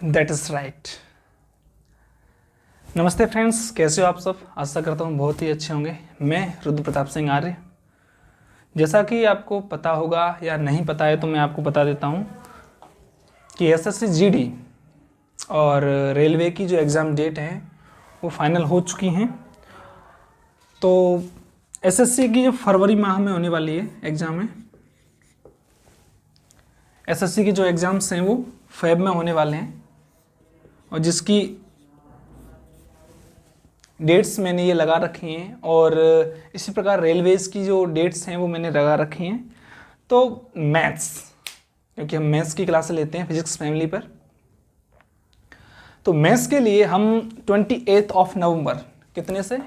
That is right. नमस्ते friends, कैसे हो आप सब? आशा करता हूँ बहुत ही अच्छे होंगे। मैं रुद्र प्रताप सिंह आर्य। जैसा कि आपको पता होगा या नहीं पता है तो मैं आपको बता देता हूँ कि एसएससी जीडी और रेलवे की जो एग्ज़ाम डेट है वो फाइनल हो चुकी हैं। तो एसएससी की जो फरवरी माह में होने वाली है एग्ज़ाम है, एसएससी के जो एग्ज़ाम्स हैं वो फेब में होने वाले हैं और जिसकी डेट्स मैंने ये लगा रखी हैं और इसी प्रकार रेलवेज़ की जो डेट्स हैं वो मैंने लगा रखी हैं। तो मैथ्स, क्योंकि हम मैथ्स की क्लासें लेते हैं फिजिक्स फैमिली पर, तो मैथ्स के लिए हम 28 ऑफ नवंबर, कितने से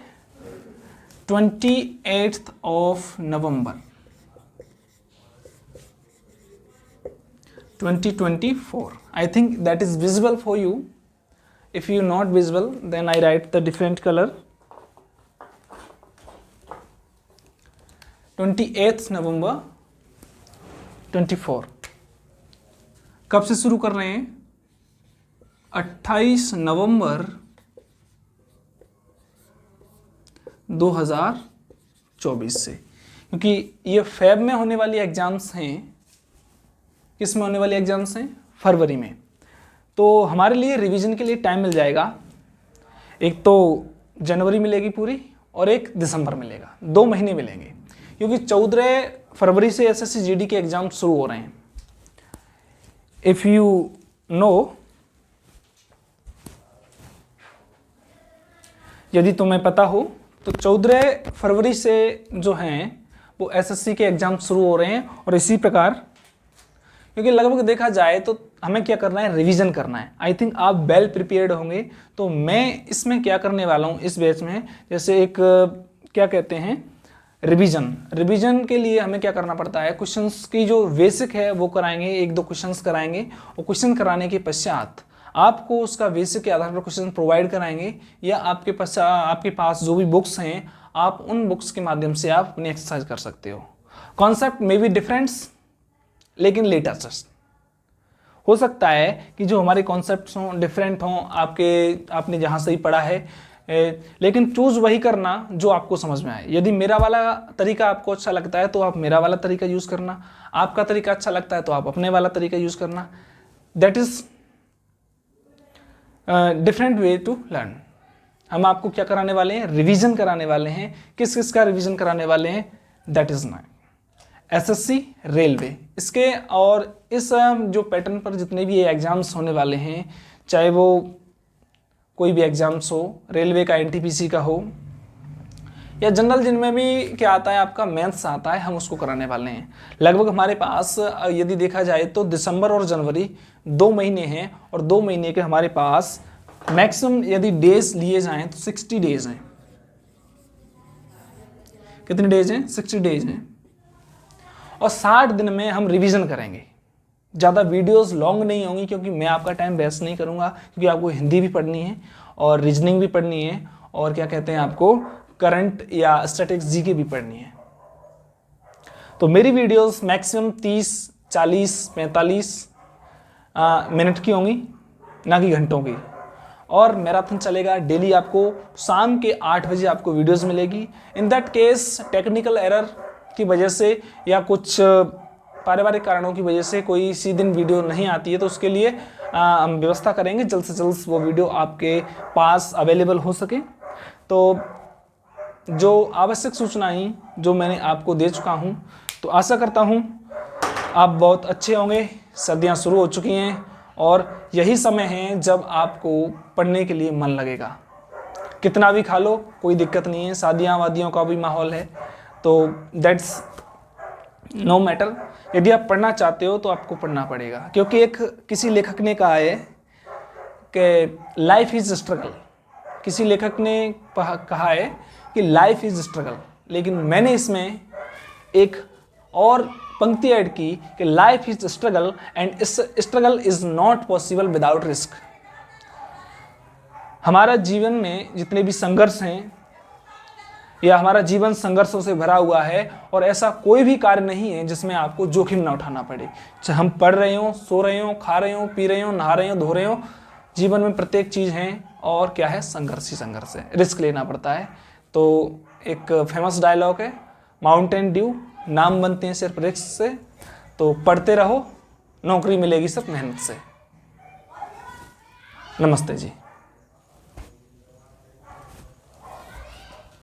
28 of November 2024, I think that is visible for you. If you not visible, then I write the different color. 28 नवंबर 24 कब से शुरू कर रहे हैं? 28 नवंबर 2024 से, क्योंकि ये फेब में होने वाली एग्जाम्स हैं। किस में होने वाली एग्जाम्स हैं? फरवरी में। तो हमारे लिए रिवीजन के लिए टाइम मिल जाएगा। एक तो जनवरी मिलेगी पूरी और एक दिसंबर मिलेगा, 2 महीने मिलेंगे, क्योंकि 14 फरवरी से एसएससी जीडी के एग्जाम शुरू हो रहे हैं। इफ़ यू नो, यदि तुम्हें पता हो तो 14 फरवरी से जो हैं वो एसएससी के एग्जाम शुरू हो रहे हैं। और इसी प्रकार, क्योंकि लगभग देखा जाए तो हमें क्या करना है? रिवीजन करना है। आई थिंक आप वेल प्रिपेयर्ड होंगे। तो मैं इसमें क्या करने वाला हूँ इस बैच में, जैसे एक क्या कहते हैं, रिवीजन के लिए हमें क्या करना पड़ता है? क्वेश्चंस की जो बेसिक है वो कराएंगे, 1-2 क्वेश्चंस कराएंगे और क्वेश्चन कराने के पश्चात आपको उसका बेसिक के आधार पर क्वेश्चन प्रोवाइड कराएंगे, या आपके पास जो भी बुक्स हैं आप उन बुक्स के माध्यम से आप अपनी एक्सरसाइज कर सकते हो। कॉन्सेप्ट मे बी डिफरेंट्स, लेकिन लेटेस्ट हो सकता है कि जो हमारे कॉन्सेप्ट्स हों डिफरेंट हों आपने जहाँ से ही पढ़ा है, लेकिन चूज़ वही करना जो आपको समझ में आए। यदि मेरा वाला तरीका आपको अच्छा लगता है तो आप मेरा वाला तरीका यूज़ करना, आपका तरीका अच्छा लगता है तो आप अपने वाला तरीका यूज़ करना। That is different way to learn. हम आपको क्या कराने वाले हैं? रिवीजन कराने वाले हैं। किस किस का रिवीजन कराने वाले हैं? That is nine SSC railway. इसके और इस जो पैटर्न पर जितने भी ये एग्ज़ाम्स होने वाले हैं, चाहे वो कोई भी एग्ज़ाम्स हो, रेलवे का एनटीपीसी का हो या जनरल, जिनमें भी क्या आता है आपका मैथ्स आता है, हम उसको कराने वाले हैं। लगभग हमारे पास यदि देखा जाए तो दिसंबर और जनवरी 2 महीने हैं और 2 महीने के हमारे पास मैक्सिमम यदि डेज लिए जाएं तो 60 डेज हैं। कितने डेज हैं? 60 डेज हैं और 60 दिन में हम रिवीजन करेंगे। ज़्यादा वीडियोस लॉन्ग नहीं होंगी, क्योंकि मैं आपका टाइम वेस्ट नहीं करूँगा, क्योंकि आपको हिंदी भी पढ़नी है और रीजनिंग भी पढ़नी है और क्या कहते हैं आपको करंट या स्टैटिक्स जीके भी पढ़नी है। तो मेरी वीडियोस मैक्सिमम 30, 40, 45 मिनट की होंगी, ना कि घंटों की। और मैराथन चलेगा डेली। आपको शाम के 8 बजे आपको वीडियोस मिलेगी। In that case technical error की वजह से या कुछ पारिवारिक कारणों की वजह से कोई इसी दिन वीडियो नहीं आती है, तो उसके लिए हम व्यवस्था करेंगे जल्द से जल्द वो वीडियो आपके पास अवेलेबल हो सके। तो जो आवश्यक सूचनाएं जो मैंने आपको दे चुका हूं, तो आशा करता हूं आप बहुत अच्छे होंगे। सर्दियां शुरू हो चुकी हैं और यही समय है जब आपको पढ़ने के लिए मन लगेगा। कितना भी खा लो कोई दिक्कत नहीं है, शादियाँ वादियों का भी माहौल है, तो दैट्स नो मैटर। यदि आप पढ़ना चाहते हो तो आपको पढ़ना पड़ेगा, क्योंकि एक किसी लेखक ने कहा है कि लाइफ इज स्ट्रगल। किसी लेखक ने कहा है कि लाइफ इज स्ट्रगल, लेकिन मैंने इसमें एक और पंक्ति ऐड की कि life is struggle and struggle is not possible without risk. हमारा जीवन में जितने भी संघर्ष हैं या हमारा जीवन संघर्षों से भरा हुआ है, और ऐसा कोई भी कार्य नहीं है जिसमें आपको जोखिम ना उठाना पड़े। चाहे हम पढ़ रहे हो, सो रहे हो, खा रहे हो, पी रहे हो, नहा रहे हो, धो रहे हो, जीवन में प्रत्येक चीज़ है और क्या है, संघर्ष ही संघर्ष है, रिस्क लेना पड़ता है। तो एक फेमस डायलॉग है, माउंटेन ड्यू, नाम बनते हैं सिर्फ रिस्क से। तो पढ़ते रहो, नौकरी मिलेगी सिर्फ मेहनत से। नमस्ते जी।